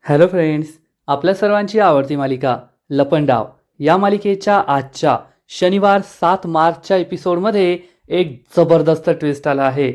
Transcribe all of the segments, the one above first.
Hello friends, आपल्या सर्वांची आवडती मालिका लपंडाव या मालिकेच्या आजच्या शनिवार 7 मार्चच्या एपिसोडमध्ये एक जबरदस्त ट्विस्ट आला आहे.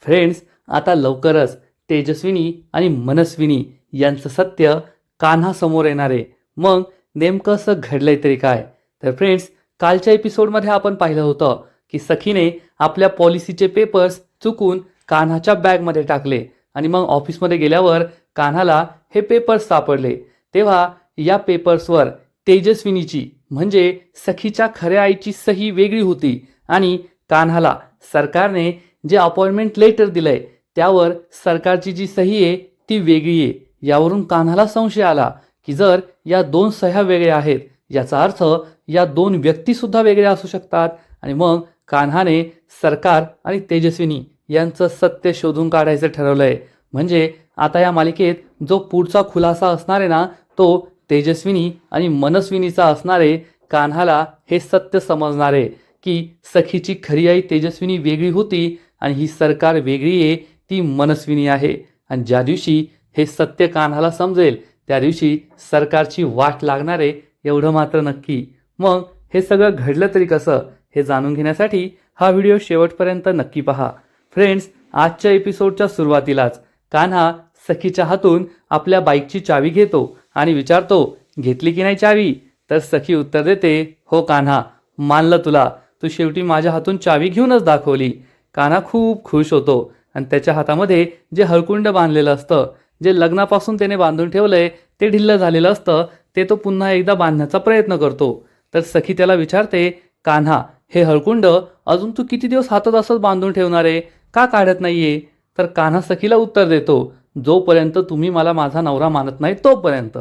फ्रेंड्स, आता लवकरच तेजस्विनी आणि मनस्विनी यांचं सत्य कान्हा समोर येणार आहे. मग नेमकं असं घडलंय तरी काय? तर फ्रेंड्स, कालच्या एपिसोडमध्ये आपण पाहिलं होतं की सखीने आपल्या पॉलिसीचे पेपर्स चुकून कान्हाच्या बॅगमध्ये टाकले आणि मग ऑफिसमध्ये गेल्यावर कान्हाला हे पेपर्स सापडले. तेव्हा या पेपर्सवर तेजस्विनीची म्हणजे सखीच्या खऱ्या आईची सही वेगळी होती आणि कान्हाला सरकारने जे अपॉइंटमेंट लेटर दिलंय त्यावर सरकारची जी सही आहे ती वेगळी आहे. यावरून कान्हाला संशय आला की जर या दोन सह्या वेगळ्या आहेत याचा अर्थ या दोन व्यक्तीसुद्धा वेगळ्या असू शकतात. आणि मग कान्हाने सरकार आणि तेजस्विनी यांचं सत्य शोधून काढायचं ठरवलंय. म्हणजे आता या मालिकेत जो पुढचा खुलासा असणार आहे ना, तो तेजस्विनी आणि मनस्विनीचा असणार आहे. कान्हाला हे सत्य समजणार आहे की सखीची खरी आई तेजस्विनी वेगळी होती आणि ही सरकार वेगळी आहे, ती मनस्विनी आहे. आणि ज्या दिवशी हे सत्य कान्हाला समजेल त्या दिवशी सरकारची वाट लागणार आहे, एवढं मात्र नक्की. मग हे सगळं घडलं तरी कसं हे जाणून घेण्यासाठी हा व्हिडिओ शेवटपर्यंत नक्की पहा. फ्रेंड्स, आजच्या एपिसोडच्या सुरुवातीलाच कान्हा सखीच्या हातून आपल्या बाईकची चावी घेतो आणि विचारतो, घेतली की नाही चावी? तर सखी उत्तर देते, हो कान्हा, मानलं तुला, तू शेवटी माझ्या हातून चावी घेऊनच दाखवली. कान्हा खूप खुश होतो आणि त्याच्या हातामध्ये जे हळकुंड बांधलेलं असतं, जे लग्नापासून त्याने बांधून ठेवलंय ते ढिल्लं झालेलं असतं, ते तो पुन्हा एकदा बांधण्याचा प्रयत्न करतो. तर सखी त्याला विचारते, कान्हा, हे हळकुंड अजून तू किती दिवस हातात असंच बांधून ठेवणार आहे, का काढत नाहीये? तर कान्हा सखीला उत्तर देतो, जोपर्यंत तुम्ही मला माझा नवरा मानत नाही तोपर्यंत.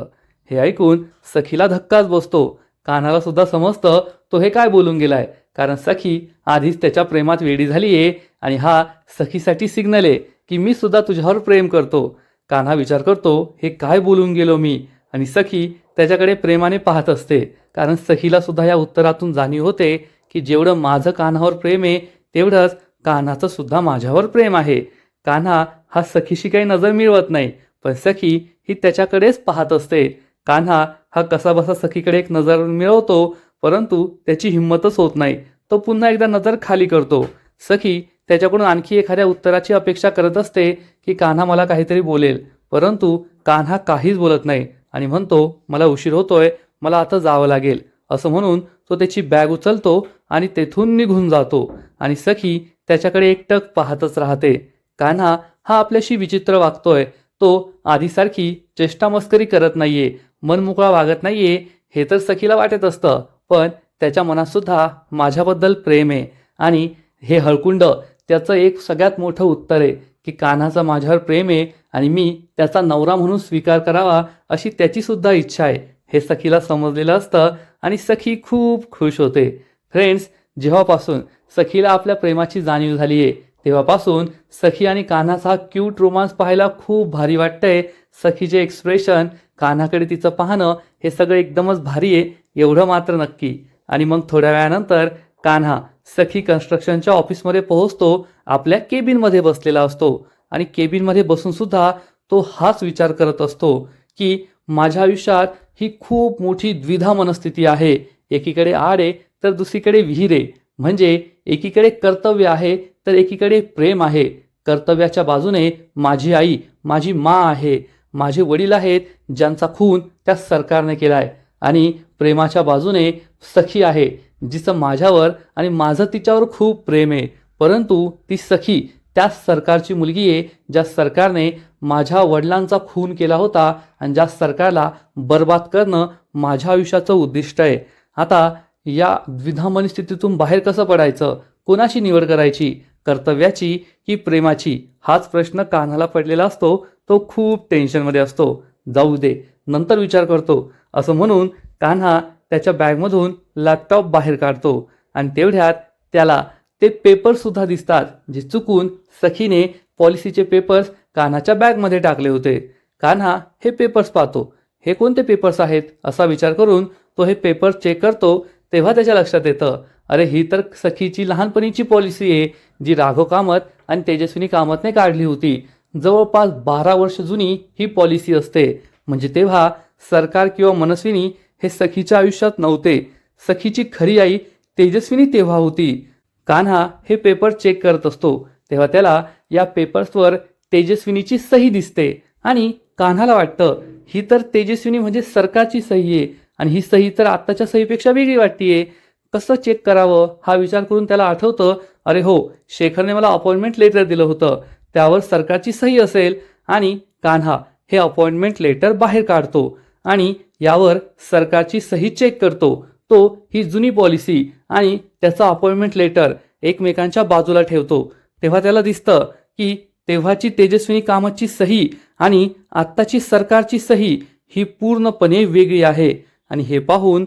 हे ऐकून सखीला धक्काच बसतो. कान्हाला सुद्धा समजतं तो हे काय बोलून गेलाय, कारण सखी आधीच त्याच्या प्रेमात वेडी झाली आहे आणि हा सखीसाठी सिग्नल आहे की मी सुद्धा तुझ्यावर प्रेम करतो. कान्हा विचार करतो, हे काय बोलून गेलो मी? आणि सखी त्याच्याकडे प्रेमाने पाहत असते, कारण सखीला सुद्धा या उत्तरातून जाणीव होते की जेवढं माझं कान्हावर प्रेम आहे तेवढंच कान्हाचं सुद्धा माझ्यावर प्रेम आहे. कान्हा हा सखीशी काही नजर मिळवत नाही, पण सखी ही त्याच्याकडेच पाहत असते. कान्हा हा कसाबसा सखीकडे एक नजर मिळवतो, परंतु त्याची हिंमतच होत नाही. तो पुन्हा एकदा नजर खाली करतो. सखी त्याच्याकडून आणखी एखाद्या उत्तराची अपेक्षा करत असते की कान्हा मला काहीतरी बोलेल, परंतु कान्हा काहीच बोलत नाही आणि म्हणतो, मला उशीर होतोय, मला आता जावं लागेल. असं म्हणून तो त्याची बॅग उचलतो आणि तेथून निघून जातो आणि सखी त्याच्याकडे एकटक पाहतच राहते. कान्हा हा आपल्याशी विचित्र वागतोय. तो आधीसारखी चेष्टा मस्करी करत नाहीये, मनमोकळा वागत नाहीये, हे तर सखीला वाटत असतं. पण त्याच्या मनात सुद्धा माझ्याबद्दल प्रेम आहे आणि हे हळकुंड त्याचं एक सगळ्यात मोठं उत्तर आहे की कान्हाचं माझ्यावर प्रेम आहे आणि मी त्याचा नवरा म्हणून स्वीकार करावा अशी त्याची सुद्धा इच्छा आहे. हे सखीला समजलेलं असतं आणि सखी खूप खुश होते. फ्रेंड्स, जेव्हापासून सखीला आपल्या प्रेमाची जाणीव झाली आहे तेव्हापासून सखी आणि कान्हाचा हा क्यूट रोमांस पाहायला खूप भारी वाटतंय. सखीचे एक्सप्रेशन, कान्हाकडे तिचं पाहणं, हे सगळं एकदमच भारी आहे, एवढं मात्र नक्की. आणि मग थोड्या वेळानंतर कान्हा सखी कन्स्ट्रक्शनच्या ऑफिसमध्ये पोहोचतो. आपल्या केबिनमध्ये बसलेला असतो आणि केबिनमध्ये बसून सुद्धा तो हाच विचार करत असतो की माझ्या आयुष्यात ही खूप मोठी द्विधा मनस्थिती आहे. एकीकडे आड आहे तर दुसरीकडे विहीर आहे. म्हणजे एकीकडे कर्तव्य आहे तर एकीकडे प्रेम आहे. कर्तव्याच्या बाजूने माझी आई, माझी माँ आहे, माझे वडील आहेत ज्यांचा खून त्या सरकारने केलाय आणि प्रेमाच्या बाजूने सखी आहे जिचं माझ्यावर आणि माझं तिच्यावर खूप प्रेम आहे. परंतु ती सखी त्या सरकारची मुलगी आहे ज्या सरकारने माझ्या वडिलांचा खून केला होता आणि ज्या सरकारला बर्बाद करणं माझ्या आयुष्याचं उद्दिष्ट आहे. आता या द्विधा मनस्थितीतून बाहेर कसं पडायचं, कोणाची निवड करायची, कर्तव्याची की प्रेमाची, हाच प्रश्न कान्हाला पडलेला असतो. तो खूप टेन्शनमध्ये असतो. जाऊ दे, नंतर विचार करतो, असं म्हणून कान्हा त्याच्या बॅगमधून लॅपटॉप बाहेर काढतो आणि तेवढ्यात त्याला ते पेपर्ससुद्धा दिसतात जे चुकून सखीने पॉलिसीचे पेपर्स कान्हाच्या बॅगमध्ये टाकले होते. कान्हा हे पेपर्स पाहतो. हे कोणते पेपर्स आहेत असा विचार करून तो हे पेपर्स चेक करतो. तेव्हा त्याच्या लक्षात येतं, अरे ही तर सखीची लहानपणीची पॉलिसी आहे जी राघव कामत आणि तेजस्विनी कामतने काढली होती. जवळपास 12 वर्ष जुनी ही पॉलिसी असते. म्हणजे तेव्हा सरकार किंवा मनस्विनी हे सखीच्या आयुष्यात नव्हते. सखीची खरी आई तेजस्विनी तेव्हा होती. कान्हा हे पेपर चेक करत असतो तेव्हा त्याला या पेपर्सवर तेजस्विनीची सही दिसते आणि कान्हाला वाटतं ही तर तेजस्विनी म्हणजे सरकारची सही आहे आणि ही सही तर आत्ताच्या सहीपेक्षा वेगळी वाटतीये. कसं चेक करावं हा विचार करून त्याला आठवतं, अरे हो, शेखरने मला अपॉइंटमेंट लेटर दिलं होतं, त्यावर सरकारची सही असेल. आणि कान्हा हे अपॉइंटमेंट लेटर बाहेर काढतो आणि यावर सरकारची सही चेक करतो. तो ही जुनी पॉलिसी आणि त्याचा अपॉइंटमेंट लेटर एकमेकांच्या बाजूला ठेवतो. तेव्हा त्याला दिसतं की तेव्हाची तेजस्विनी कामतची सही आणि आत्ताची सरकारची सही ही पूर्णपणे वेगळी आहे. आणि हे पाहून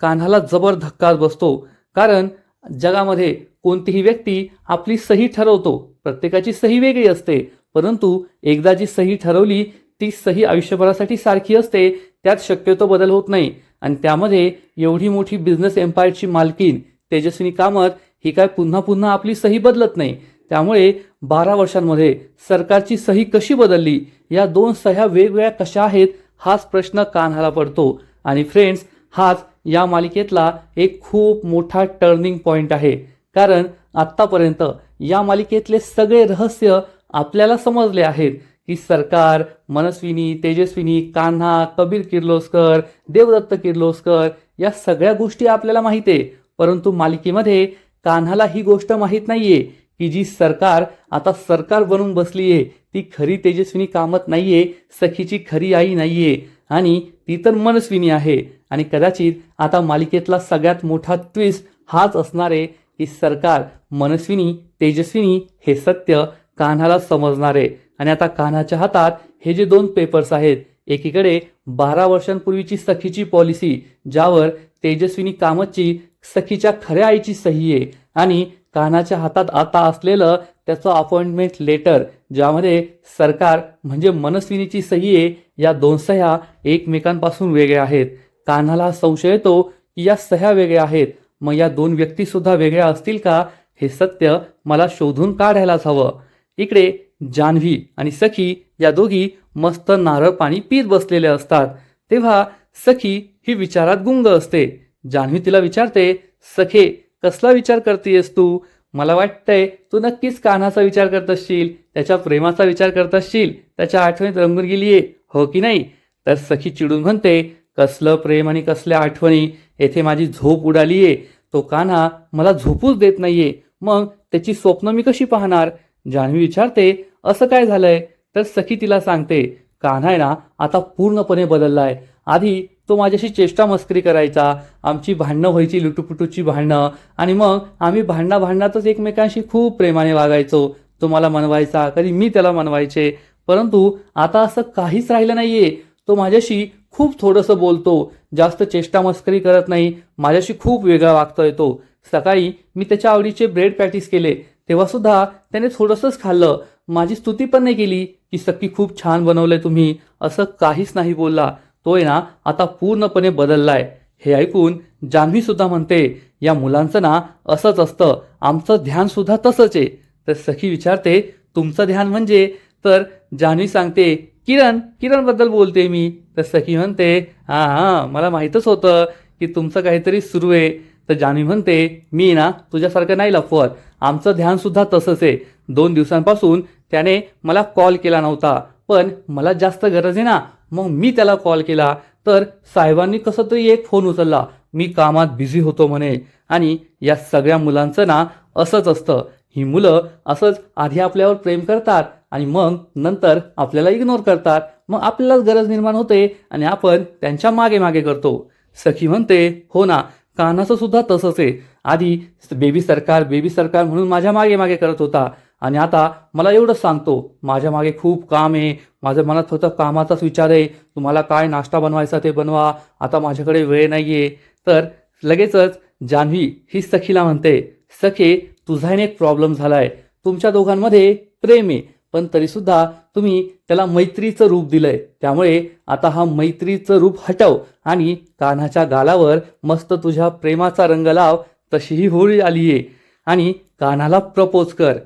कान्हाला जबर धक्का बसतो, कारण जगामध्ये कोणतीही व्यक्ती आपली सही ठरवतो, प्रत्येकाची सही वेगळी असते, परंतु एकदा जी सही ठरवली ती सही आयुष्यभरासाठी सारखी असते, त्यात शक्यतो बदल होत नाही. आणि त्यामध्ये एवढी मोठी बिझनेस एम्पायरची मालकीन तेजस्विनी कामत ही काय पुन्हा पुन्हा आपली सही बदलत नाही. त्यामुळे 12 वर्षांमध्ये सरकारची सही कशी बदलली, या 2 सह्या वेगवेगळ्या कशा आहेत, हाच प्रश्न कान्हाला पडतो. आणि फ्रेंड्स, हाच या मालिकेतला एक खूप मोठा टर्निंग पॉइंट आहे, कारण आत्तापर्यंत या मालिकेतले सगळे रहस्य आपल्याला समजले आहेत की सरकार, मनस्विनी, तेजस्विनी, कान्हा, कबीर किर्लोस्कर, देवदत्त किर्लोस्कर या सगळ्या गोष्टी आपल्याला माहिती आहे. परंतु मालिकेमध्ये कान्हाला ही गोष्ट माहीत नाहीये की जी सरकार आता सरकार बनून बसलीये ती खरी तेजस्विनी कामत नाहीये, सखीची खरी आई नाहीये, आणि ती तर मनस्विनी आहे. आणि कदाचित आता मालिकेतला सगळ्यात मोठा ट्विस्ट हाच असणार आहे की सरकार, मनस्विनी, तेजस्विनी हे सत्य कान्हाला समजणार आहे. आणि आता कान्हाच्या हातात हे जे 2 पेपर्स आहेत, एकीकडे 12 वर्षांपूर्वीची सखीची पॉलिसी ज्यावर तेजस्विनी कामतची सखीच्या खऱ्या आईची सही आहे, आणि कान्हाच्या हातात आता असलेलं त्याचं अपॉइंटमेंट लेटर ज्यामध्ये सरकार म्हणजे मनस्विनीची सही आहे. या 2 सह्या एकमेकांपासून वेगळ्या आहेत. कान्हाला संशय येतो की या सह्या वेगळ्या आहेत, मग या 2 व्यक्तीसुद्धा वेगळ्या असतील का, हे सत्य मला शोधून काढायलाच हवं. इकडे जान्हवी आणि सखी या दोघी मस्त नारळ पाणी पीत बसलेले असतात. तेव्हा सखी ही विचारात गुंग असते. जान्हवी तिला विचारते, सखे, कसला विचार करतेयस तू? मला वाटतंय तू नक्कीच कान्हाचा विचार करत असशील, त्याच्या प्रेमाचा विचार करत असशील, त्याच्या आठवणीत रंगून गेलीये, हो की नाही? तर सखी चिडून म्हणते, कसलं प्रेम आणि कसल्या आठवणी, येथे माझी झोप उडालीये, तो कान्हा मला झोपूच देत नाहीये, मग त्याची स्वप्न मी कशी पाहणार? जान्हवी विचारते, असं काय झालंय? तर सखी तिला सांगते, कान्हा आहे ना आता पूर्णपणे बदललाय. आधी तो माझ्याशी चेष्टा मस्करी करायचा, आमची भांडणं व्हायची, लुटूपुटूची भांडणं, आणि मग आम्ही भांडणातच एकमेकांशी खूप प्रेमाने वागायचो. तो मला मनवायचा, कधी मी त्याला मनवायचे, परंतु आता असं काहीच राहिलं नाहीये. तो माझ्याशी खूप थोडंसं बोलतो, जास्त चेष्टा मस्करी करत नाही, माझ्याशी खूप वेगळा वागतोय तो. सकाळी मी त्याच्या आवडीचे ब्रेड पॅटीस केले तेव्हा सुद्धा त्याने थोडंसंच खाल्लं, माझी स्तुती पण नाही केली की सखी खूप छान बनवलंय तुम्ही, असं काहीच नाही बोलला. तो आहे ना आता पूर्णपणे बदललाय. हे ऐकून जान्हवी सुद्धा म्हणते, या मुलांचं ना असंच असतं, आमचं ध्यान सुद्धा तसंच आहे. तर सखी विचारते, तुमचं ध्यान म्हणजे? तर जान्हवी सांगते, किरण बद्दल बोलते मी. तर सखी म्हणते, हां, मला माहीतच होतं की तुमचं काहीतरी सुरू आहे. तर जान्हवी म्हणते, मी ना तुझ्यासारखं नाही लपवत, आमचं ध्यान सुद्धा तसंच आहे. 2 दिवसांपासून त्याने मला कॉल केला नव्हता, पण मला जास्त गरज आहे ना, मग मी त्याला कॉल केला, तर साहेबांनी कसं तरी एक फोन उचलला, मी कामात बिझी होतो म्हणे. आणि या सगळ्या मुलांचं ना असंच असतं, ही मुलं असंच आधी आपल्यावर प्रेम करतात आणि मग नंतर आपल्याला इग्नोर करतात, मग आपल्यालाच गरज निर्माण होते आणि आपण त्यांच्या मागे मागे करतो. सखी म्हणते, हो ना, कान्हाचं सुद्धा तसंच आहे. आधी बेबी सरकार म्हणून माझ्या मागे मागे करत होता, आणि आता मला एवढंच सांगतो, माझ्या मागे खूप काम आहे, माझ्या मनात फक्त कामाचाच विचार आहे, तुम्हाला काय नाश्ता बनवायचा ते बनवा, आता माझ्याकडे वेळ नाहीये. तर लगेचच जान्हवी ही सखीला म्हणते, सखे, तुझा एक प्रॉब्लेम झालाय, तुमच्या दोघांमध्ये प्रेम आहे, पण तरीसुद्धा तुम्ही त्याला मैत्रीचं रूप दिलंय, त्यामुळे आता हा मैत्रीचं रूप हटव आणि कान्हाच्या गालावर मस्त तुझ्या प्रेमाचा रंग लाव, तशीही होळी आलीये, आणि कान्हाला प्रपोज कर.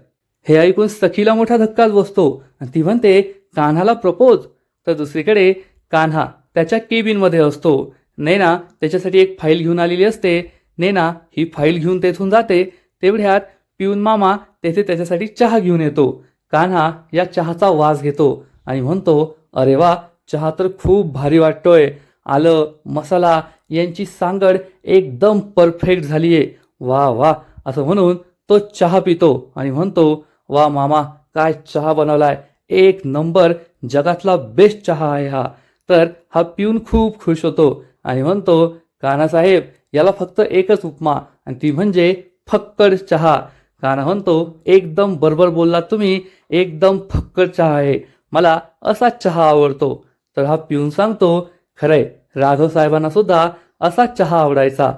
हे ऐकून सखीला मोठा धक्काच बसतो आणि ती म्हणते, कान्हाला प्रपोज? तर दुसरीकडे कान्हा त्याच्या केबिनमध्ये असतो. नैना त्याच्यासाठी एक फाईल घेऊन आलेली असते. नैना ही फाईल घेऊन तेथून जाते. तेवढ्यात पिऊन मामा तेथे त्याच्यासाठी चहा घेऊन येतो. कान्हा या चहाचा वास घेतो आणि म्हणतो, अरे वा, चहा तर खूप भारी वाटतोय. आलं मसाला यांची सांगड एकदम परफेक्ट झालीये. वा वा, असं म्हणून तो चहा पितो आणि म्हणतो, वा मामा, काय चहा बनवलाय, एक नंबर, जगातला बेस्ट चहा आहे हा. तर हा पिऊन खूप खुश होतो आणि म्हणतो, कान्हा साहेब, याला फक्त एकच उपमा आणि ती म्हणजे फक्कड चहा. कान्हा म्हणतो, एकदम बरोबर बोललात तुम्ही, एकदम फक्कड चहा आहे, मला असाच चहा आवडतो. तर हा पिऊन सांगतो, खरंय, राघव साहेबांना सुद्धा असाच चहा आवडायचा.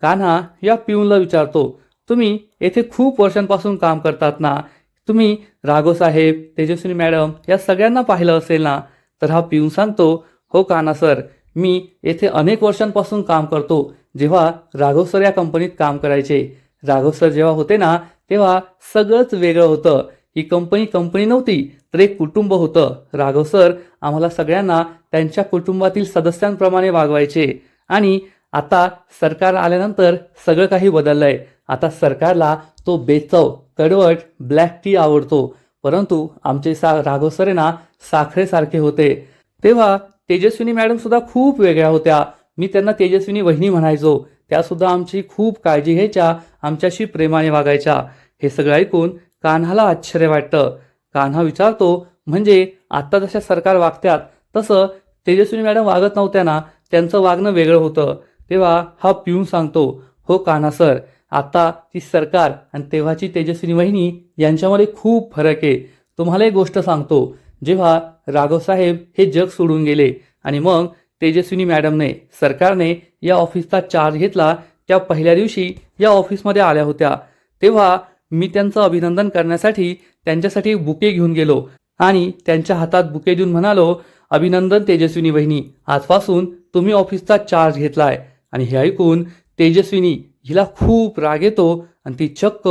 कान्हा या पिऊनला विचारतो, तुम्ही येथे खूप वर्षांपासून काम करतात ना, तुम्ही राघव साहेब, तेजस्विनी मॅडम या सगळ्यांना पाहिलं असेल ना. तर हा पिऊन सांगतो, हो कान्हा सर, मी येथे अनेक वर्षांपासून काम करतो. जेव्हा राघव सर या कंपनीत काम करायचे, राघव सर जेव्हा होते ना, तेव्हा सगळंच वेगळं होतं. ही कंपनी नव्हती, तर एक कुटुंब होतं. राघव सर आम्हाला सगळ्यांना त्यांच्या कुटुंबातील सदस्यांप्रमाणे वागवायचे. आणि आता सरकार आल्यानंतर सगळं काही बदललंय. आता सरकारला तो बेचव कडवट ब्लॅक टी आवडतो. परंतु आमचे राघव सर ना साखरेसारखे होते. तेव्हा तेजस्विनी मॅडम सुद्धा खूप वेगळ्या होत्या. मी त्यांना तेजस्विनी वहिनी म्हणायचो. त्या सुद्धा आमची खूप काळजी घ्यायच्या, आमच्याशी प्रेमाने वागायच्या. हे सगळं ऐकून कान्हाला आश्चर्य वाटतं. कान्हा विचारतो, म्हणजे आता जशा सरकार वागत्यात तसं तेजस्विनी मॅडम वागत नव्हत्या ना, त्यांचं वागणं वेगळं होतं. तेव्हा हा पिऊन सांगतो, हो कान्हा सर, आता ती सरकार आणि तेव्हाची तेजस्विनी वहिनी यांच्यामध्ये खूप फरक आहे. तुम्हाला एक गोष्ट सांगतो, जेव्हा राघव साहेब हे जग सोडून गेले आणि मग तेजस्विनी मॅडमने, सरकारने या ऑफिसचा चार्ज घेतला, त्या पहिल्या दिवशी या ऑफिसमध्ये आल्या होत्या. तेव्हा मी त्यांचं अभिनंदन करण्यासाठी त्यांच्यासाठी बुके घेऊन गेलो आणि त्यांच्या हातात बुके देऊन म्हणालो, अभिनंदन तेजस्विनी वहिनी, आजपासून तुम्ही ऑफिसचा चार्ज घेतलाय. आणि हे ऐकून तेजस्विनी हिला खूप राग येतो आणि ती चक्क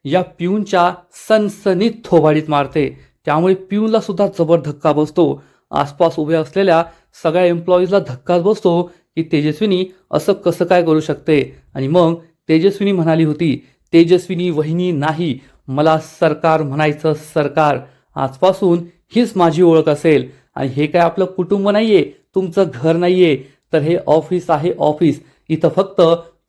या पिऊनच्या सनसनीत थोबाडीत मारते. त्यामुळे पिऊनला सुद्धा जबर धक्का बसतो. आसपास उभे असलेल्या सगळ्या एम्प्लॉईजला धक्काच बसतो की तेजस्विनी असं कसं काय करू शकते. आणि मग तेजस्विनी म्हणाली होती, तेजस्विनी वहिनी नाही, मला सरकार म्हणायचं, सरकार. आजपासून हीच माझी ओळख असेल. आणि हे काय आपलं कुटुंब नाहीये, तुमचं घर नाहीये, तर हे ऑफिस आहे, ऑफिस. इथं फक्त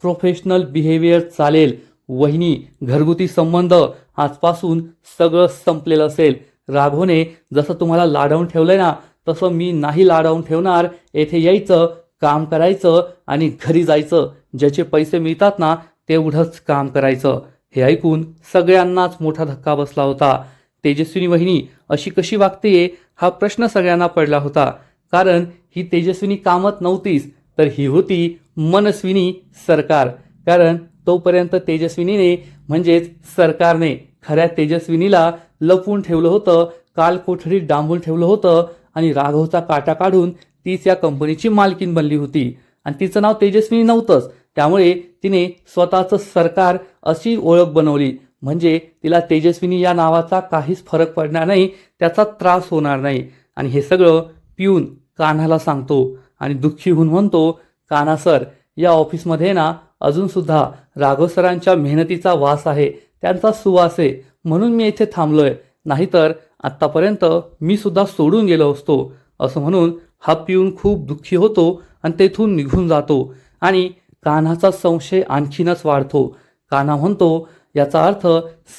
प्रोफेशनल बिहेवियर चालेल. वहिनी, घरगुती संबंध आजपासून सगळं संपलेलं असेल. राघवने जसं तुम्हाला लाडावून ठेवलंय ना, तसं मी नाही लाडावून ठेवणार. येथे यायचं, काम करायचं आणि घरी जायचं. ज्याचे पैसे मिळतात ना, तेवढंच काम करायचं. हे ऐकून सगळ्यांनाच मोठा धक्का बसला होता. तेजस्विनी वहिनी अशी कशी वागतेय हा प्रश्न सगळ्यांना पडला होता. कारण ही तेजस्विनी कामत नव्हतीच, तर ही होती मनस्विनी सरकार. कारण तोपर्यंत तेजस्विनीने म्हणजेच सरकारने खऱ्या तेजस्विनीला लपवून ठेवलं होतं, काल कोठडीत डांबून ठेवलं होतं आणि राघवचा काटा काढून तीच या कंपनीची मालकीन बनली होती. आणि तिचं नाव तेजस्विनी नव्हतंच, त्यामुळे तिने स्वतःचं सरकार अशी ओळख बनवली. म्हणजे तिला तेजस्विनी या नावाचा काहीच फरक पडणार नाही, त्याचा त्रास होणार नाही. आणि हे सगळं पिऊन कान्हाला सांगतो आणि दुःखी होऊन म्हणतो, कान्हा सर, या ऑफिसमध्ये ना अजूनसुद्धा राघव सरांच्या मेहनतीचा वास आहे, त्यांचा सुवास आहे, म्हणून मी इथे थांबलोय. नाहीतर आत्तापर्यंत मी सुद्धा सोडून गेलो असतो. असं म्हणून हा पिऊन खूप दुःखी होतो आणि तेथून निघून जातो. आणि कान्हाचा संशय आणखीनच वाढतो. कान्हा म्हणतो, याचा अर्थ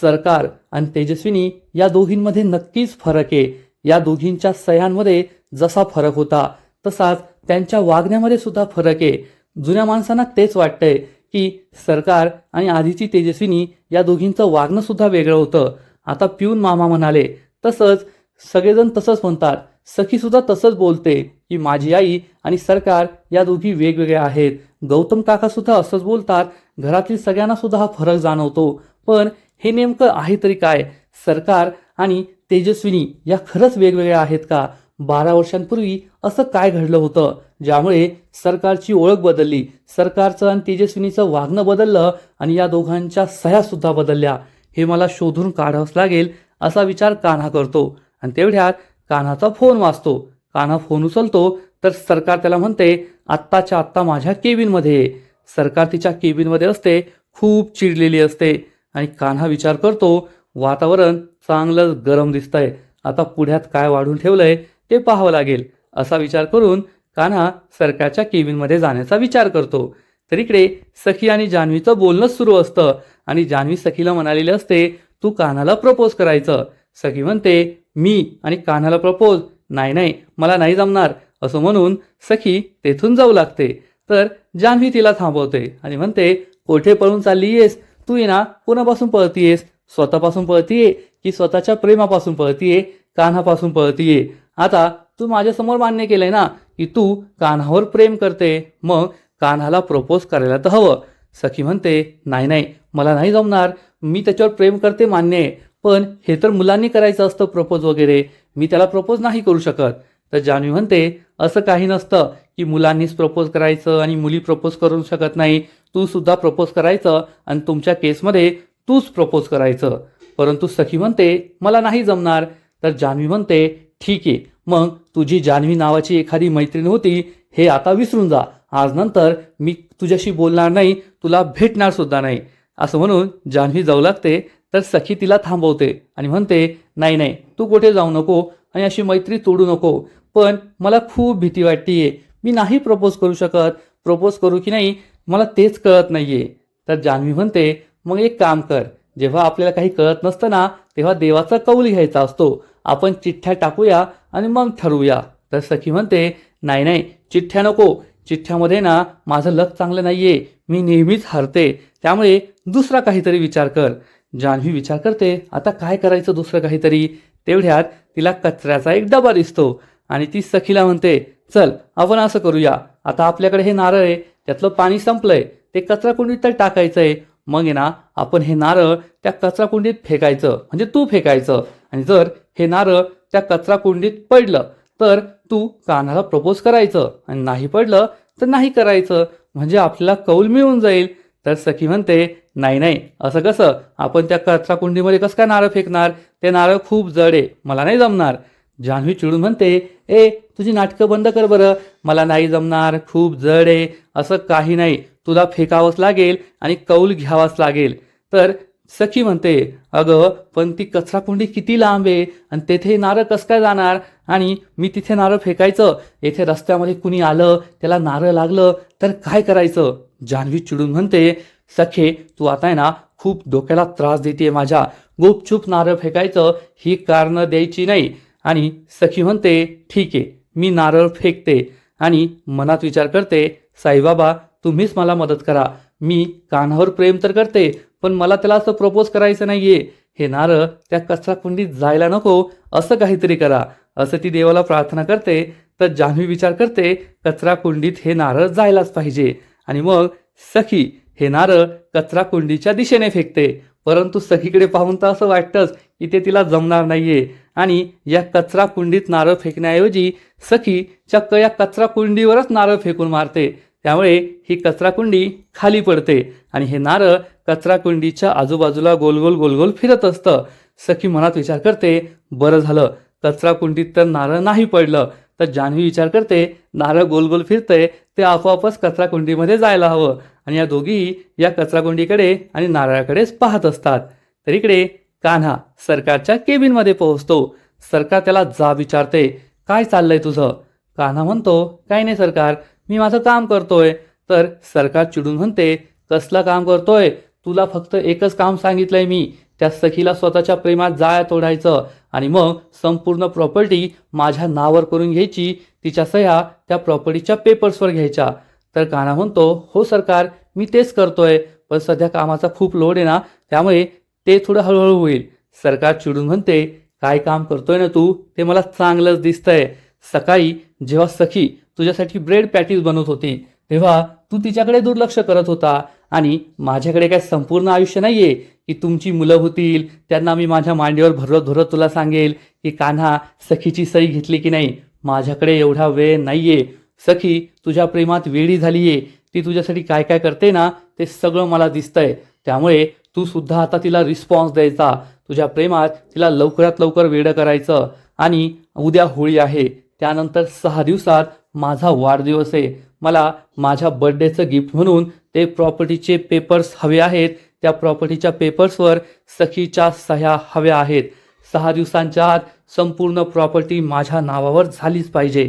सरकार आणि तेजस्विनी या दोघींमध्ये नक्कीच फरक आहे. या दोघींच्या सह्यांमध्ये जसा फरक होता तसाच त्यांच्या वागण्यामध्ये सुद्धा फरक आहे. जुन्या माणसांना तेच वाटतंय की सरकार आणि आधीची तेजस्विनी या दोघींचं वागणं सुद्धा वेगळं होतं. आता पिऊन मामा म्हणाले तसंच सगळेजण तसंच म्हणतात. सखी सुद्धा तसंच बोलते की माझी आई आणि सरकार या दोघी वेगवेगळ्या आहेत. गौतम काका सुद्धा असंच बोलतात. घरातील सगळ्यांना सुद्धा हा फरक जाणवतो. पण हे नेमकं आहे तरी काय? सरकार आणि तेजस्विनी या खरंच वेगवेगळ्या आहेत का? 12 वर्षांपूर्वी असं काय घडलं होतं ज्यामुळे सरकारची ओळख बदलली, सरकारचं आणि तेजस्विनीचं वागणं बदललं आणि या दोघांच्या सह्या सुद्धा बदलल्या? हे मला शोधून काढावंच लागेल असा विचार कान्हा करतो. आणि तेवढ्यात कान्हाचा फोन वाजतो. कान्हा फोन उचलतो तर सरकार त्याला म्हणते आत्ताच्या आत्ता माझ्या केबिनमध्ये ये. सरकार तिच्या केबिनमध्ये असते, खूप चिडलेली असते आणि कान्हा विचार करतो वातावरण चांगलं गरम दिसतंय, आता पुढ्यात काय वाढून ठेवलंय ते पाहावं लागेल. असा विचार करून कान्हा सरकारच्या केबिनमध्ये जाण्याचा विचार करतो. तर इकडे सखी आणि जान्हवीचं बोलणंच सुरू असतं आणि जान्हवी सखीला म्हणालेली असते तू कान्हाला प्रपोज करायचं. सखी म्हणते मी आणि कान्हाला प्रपोज? नाही नाही, मला नाही जमणार. असं म्हणून सखी तेथून जाऊ लागते. तर जान्हवी तिला थांबवते आणि म्हणते कोठे पळून चालली आहेस तू? ये ना, कोणापासून पळतीयेस? स्वतःपासून पळतीये की स्वतःच्या प्रेमापासून पळतीये, कान्हापासून पळतीये? आता तू माझ्यासमोर मान्य केलंय ना की तू कान्हावर प्रेम करते, मग कान्हाला प्रपोज करायला तर हवं. सखी म्हणते नाही नाही, मला नाही जमणार. मी त्याच्यावर प्रेम करते मान्य आहे, पण हे तर मुलांनी करायचं असतं प्रपोज वगैरे, मी त्याला प्रपोज नाही करू शकत. तर जान्हवी म्हणते असं काही नसतं की मुलांनीच प्रपोज करायचं आणि मुली प्रपोज करू शकत नाही. तू सुद्धा प्रपोज करायचं आणि तुमच्या केसमध्ये तूच प्रपोज करायचं. परंतु सखी म्हणते मला नाही जमणार. तर जान्हवी म्हणते ठीक आहे, मग तुझी जान्हवी नावाची एखादी मैत्रीण होती हे आता विसरून जा. आज नंतर मी तुझ्याशी बोलणार नाही, तुला भेटणार सुद्धा नाही. असं म्हणून जान्हवी जाऊ लागते. तर सखी तिला थांबवते आणि म्हणते नाही नाही, तू कुठे जाऊ नको आणि अशी मैत्री तोडू नको. पण मला खूप भीती वाटतेय, मी नाही प्रपोज करू शकत. प्रपोज करू की नाही मला तेच कळत नाहीये. तर जान्हवी म्हणते मग एक काम कर, जेव्हा आपल्याला काही कळत नसतं ना तेव्हा देवाचा कौल घ्यायचा असतो. आपण चिठ्ठ्या टाकूया आणि मग ठरवूया. तर सखी म्हणते नाही नाही, चिठ्ठ्या नको. चिठ्ठ्यामध्ये ना माझं लक चांगलं नाहीये, मी नेहमीच हरते, त्यामुळे दुसरा काहीतरी विचार कर. जान्हवी विचार करते आता काय करायचं दुसरं काहीतरी. तेवढ्यात तिला कचऱ्याचा एक डबा दिसतो आणि ती सखीला म्हणते चल आपण असं करूया, आता आपल्याकडे हे नारळ आहे, त्यातलं पाणी संपलंय, ते कचरा कुंडीत तर टाकायचंय. मग आहे ना आपण हे नारळ त्या कचरा कुंडीत फेकायचं, म्हणजे तू फेकायचं. आणि जर हे नारळ त्या कचरा कुंडीत पडलं तर तू कान्हाला प्रपोज करायचं आणि नाही पडलं तर नाही करायचं, म्हणजे आपल्याला कौल मिळून जाईल. तर सखी म्हणते नाही नाही, असं कसं, आपण त्या कचरा कुंडीमध्ये कसं काय नारळ फेकणार, ते नारळ खूप जड आहे, मला नाही जमणार. जान्हवी चिडून म्हणते ए तुझी नाटकं बंद कर बरं, मला नाही जमणार, खूप जड आहे, असं काही नाही, तुला फेकावंच लागेल आणि कौल घ्यावाच लागेल. तर सखी म्हणते अगं पण ती कचरा कुंडी किती लांब आहे आणि तेथे नारळ कसं काय जाणार, आणि मी तिथे नारळ फेकायचं, येथे रस्त्यामध्ये कुणी आलं त्याला नारळ लागलं तर काय करायचं. जान्हवी चिडून म्हणते सखे तू आता आहे ना खूप डोक्याला त्रास देते माझ्या, गुपचूप नारळ फेकायचं, ही कारणं द्यायची नाही. आणि सखी म्हणते ठीक आहे, मी नारळ फेकते आणि मनात विचार करते साईबाबा तुम्हीच मला मदत करा, मी कान्हावर प्रेम तर करते पण मला त्याला असं प्रपोज करायचं नाहीये, हे नारळ त्या कचरा कुंडीत जायला नको, असं काहीतरी करा, असं ती देवाला प्रार्थना करते. तर जान्हवी विचार करते कचरा कुंडीत हे नारळ जायलाच पाहिजे आणि मग सखी हे नारळ कचरा कुंडीच्या दिशेने फेकते. परंतु सखीकडे पाहून तर असं वाटतंच की ते तिला जमणार नाहीये आणि या कचरा कुंडीत नारळ फेकण्याऐवजी सखी चक्क या कचरा कुंडीवरच नारळ फेकून मारते. त्यामुळे ही कचरा कुंडी खाली पडते आणि हे नारळ कचरा कुंडीच्या आजूबाजूला गोलगोल गोलगोल फिरत असतं. सखी मनात विचार करते बरं झालं कचरा कुंडीत तर नारळ नाही पडलं. तर जान्हवी विचार करते नारळ गोलगोल फिरतंय ते आपोआपच कचरा कुंडीमध्ये जायला हवं आणि या दोघीही या कचरा कुंडीकडे आणि नारळाकडेच पाहत असतात. तर इकडे कान्हा सरकारच्या केबिनमध्ये पोहोचतो. सरकार त्याला जाब विचारते काय चाललंय तुझं. कान्हा म्हणतो काही नाही सरकार, मी माझं काम करतोय. तर सरकार चिडून म्हणते कसलं काम करतोय, तुला फक्त एकच काम सांगितलंय मी, त्या सखीला स्वतःच्या प्रेमात जाळ्या तोडायचं आणि मग संपूर्ण प्रॉपर्टी माझ्या नावावर करून घ्यायची, तिच्या सह्या त्या प्रॉपर्टीच्या पेपर्सवर घ्यायच्या. तर कान्हा म्हणतो हो सरकार मी तेच करतोय, पण सध्या कामाचा खूप लोड आहे ना त्यामुळे ते थोडं हळूहळू होईल. सरकार चिडून म्हणते काय काम करतोय ना तू ते मला चांगलंच दिसतंय. सकाळी जेव्हा सखी तुझ्यासाठी ब्रेड पॅटीस बनवत होती तेव्हा तू तिच्याकडे दुर्लक्ष करत होता आणि माझ्याकडे काय संपूर्ण आयुष्य नाहीये की तुमची मुलं होतील त्यांना मी माझ्या मांडीवर भरत भरत तुला सांगेल की कान्हा सखीची सही घेतली की नाही. माझ्याकडे एवढा वेळ नाहीये. सखी तुझ्या प्रेमात वेडी झालीये, ती तुझ्यासाठी काय काय करते ना ते सगळं मला दिसतंय. त्यामुळे तू सुद्धा आता तिला रिस्पॉन्स द्यायचा, तुझ्या प्रेमात तिला लवकरात लवकर वेडं करायचं. आणि उद्या होळी आहे, त्यानंतर 6 दिवसात माझा वाढदिवस आहे, मला माझ्या बर्थडेचं गिफ्ट म्हणून ते प्रॉपर्टीचे पेपर्स हवे आहेत, त्या प्रॉपर्टीच्या पेपर्सवर सखीच्या सह्या हव्या आहेत, 6 दिवसांच्या आत संपूर्ण प्रॉपर्टी माझ्या नावावर झालीच पाहिजे.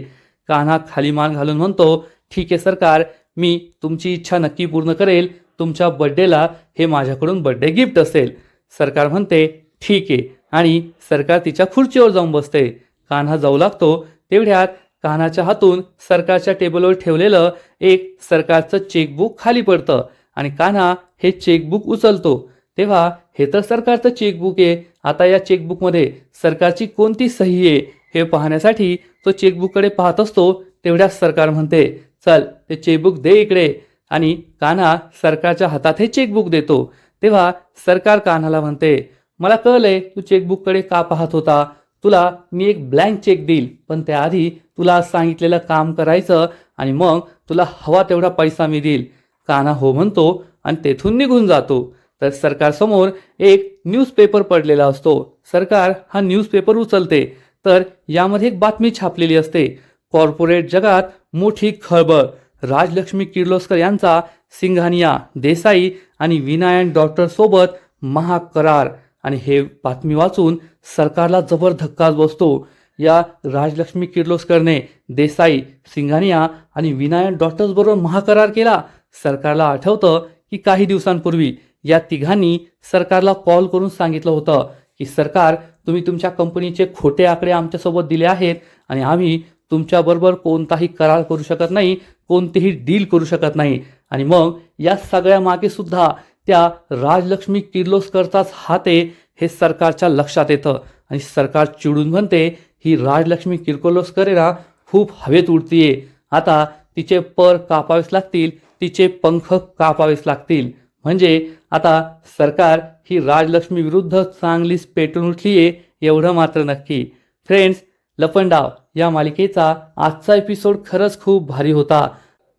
कान्हा खाली मान घालून म्हणतो, ठीक आहे सरकार, मी तुमची इच्छा नक्की पूर्ण करेल, तुमच्या बर्थडेला हे माझ्याकडून बर्थडे गिफ्ट असेल. सरकार म्हणते ठीक आहे आणि सरकार तिच्या खुर्चीवर जाऊन बसते. कान्हा जाऊ लागतो, तेवढ्यात कान्हाच्या हातून सरकारच्या टेबलवर ठेवलेलं एक सरकारचं चेकबुक खाली पडतं आणि कान्हा हे चेकबुक उचलतो. तेव्हा हे तर सरकारचं चेकबुक आहे, आता या चेकबुकमध्ये सरकारची कोणती सही आहे हे पाहण्यासाठी तो चेकबुककडे पाहत असतो. तेवढ्यात सरकार म्हणते, चल ते चेकबुक दे इकडे, आणि कान्हा सरकारच्या हातात हे चेकबुक देतो. तेव्हा सरकार कान्हाला म्हणते, मला कळलंय तू चेकबुककडे का पाहत होता, तुला मी एक ब्लँक चेक देईल, पण त्याआधी तुला सांगितलेलं काम करायचं आणि मग तुला हवा तेवढा पैसा मी देईल. कान्हा हो म्हणतो आणि तेथून निघून जातो. तर सरकारसमोर एक न्यूजपेपर पडलेला असतो. सरकार हा न्यूजपेपर उचलते, तर यामध्ये एक बातमी छापलेली असते. कॉर्पोरेट जगात मोठी खळबळ, राजलक्ष्मी किर्लोस्कर यांचा सिंघानिया, देसाई आणि विनायक डॉक्टर सोबत महाकरार. आणि हे बातमी वाचून सरकारला जबर धक्काच बसतो. या राजलक्ष्मी किर्लोस्करने देसाई, सिंघानिया आणि विनायक डॉक्टर्स बरोबर महाकरार केला. सरकारला आठवतं की काही दिवसांपूर्वी या तिघांनी सरकारला कॉल करून सांगितलं होतं की सरकार, तुम्ही तुमच्या कंपनीचे खोटे आकडे आमच्यासोबत दिले आहेत आणि आम्ही तुमच्याबरोबर कोणताही करार करू शकत नाही, कोणतीही डील करू शकत नाही. आणि मग या सगळ्या मागे सुद्धा त्या राजलक्ष्मी किर्लोस्करचाच हात आहे हे सरकारच्या लक्षात येतं आणि सरकार चिडून म्हणते, ही राजलक्ष्मी किर्लोस्कर आहे ना, खूप हवेत उडतीये, आता तिचे पर कापावेच लागतील, तिचे पंख कापावेच लागतील. म्हणजे आता सरकार ही राजलक्ष्मी विरुद्ध चांगलीच पेटून उठलीये एवढं मात्र नक्की. फ्रेंड्स, लपंडाव या मालिकेचा आजचा एपिसोड खरंच खूप भारी होता.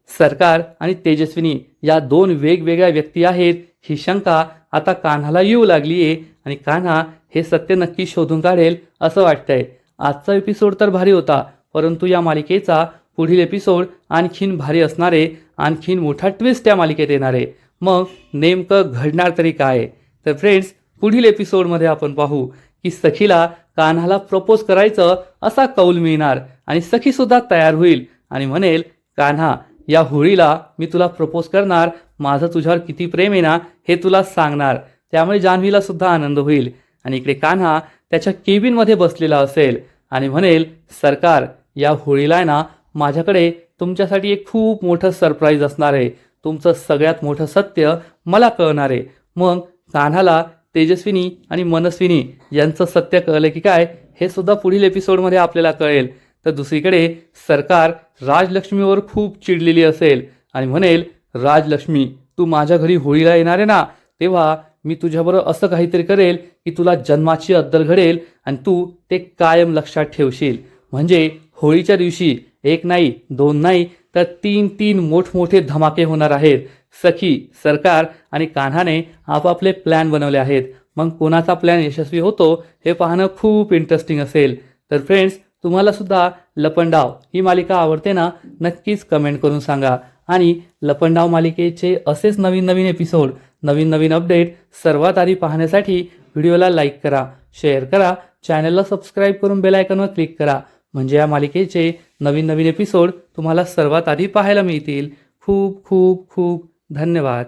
सरकार आणि तेजस्विनी या दोन वेगवेगळ्या व्यक्ती आहेत ही शंका आता कान्हाला येऊ लागली आहे आणि कान्हा हे सत्य नक्की शोधून काढेल असं वाटतंय. आजचा एपिसोड तर भारी होता, परंतु या मालिकेचा पुढील एपिसोड आणखीन भारी असणारे, आणखीन मोठा ट्विस्ट या मालिकेत येणारे. मग नेमकं घडणार तरी काय? तर फ्रेंड्स, पुढील एपिसोडमध्ये आपण पाहू की सखीला कान्हाला प्रपोज करायचं असा कौल मिळणार आणि सखीसुद्धा तयार होईल आणि म्हणेल, कान्हा, या होळीला मी तुला प्रपोज करणार, माझं तुझ्यावर किती प्रेम आहे ना हे तुला सांगणार. त्यामुळे जान्हवीला सुद्धा आनंद होईल. आणि इकडे कान्हा त्याच्या केबिनमध्ये बसलेला असेल आणि म्हणेल, सरकार, या होळीला आहे ना, माझ्याकडे तुमच्यासाठी एक खूप मोठं सरप्राईज असणार आहे, तुमचं सगळ्यात मोठं सत्य मला कळणार आहे. मग कान्हाला तेजस्विनी आणि मनस्विनी यांचं सत्य कळलं की काय हे सुद्धा पुढील एपिसोडमध्ये आपल्याला कळेल. तर दुसरीकडे सरकार राजलक्ष्मीवर खूप चिडलेली असेल आणि म्हणेल, राजलक्ष्मी, तू माझ्या घरी होळीला येणार आहे ना, तेव्हा मी तुझ्याबरोबर असं काहीतरी करेल की तुला जन्माची अद्दल घडेल आणि तू ते कायम लक्षात ठेवशील. म्हणजे होळीच्या दिवशी एक नाही, दोन नाही, तर 3 मोठमोठे धमाके होणार आहेत. सखी, सरकार आणि कान्हाने आपापले प्लॅन बनवले आहेत. मग कोणाचा प्लॅन यशस्वी होतो हे पाहणं खूप इंटरेस्टिंग असेल. तर फ्रेंड्स, तुम्हाला सुद्धा लपंडाव ही मालिका आवडते ना? नक्कीच कमेंट करून सांगा. आणि लपंडाव मालिकेचे असेच नवीन नवीन एपिसोड, नवीन नवीन अपडेट सर्वात आधी पाहण्यासाठी व्हिडिओला लाईक करा, शेअर करा, चॅनलला सबस्क्राईब करून बेल आयकॉनवर क्लिक करा. म्हणजे या मालिकेचे नवीन नवीन एपिसोड तुम्हाला सर्वात आधी पाहायला मिळतील. खूप खूप खूप धन्यवाद.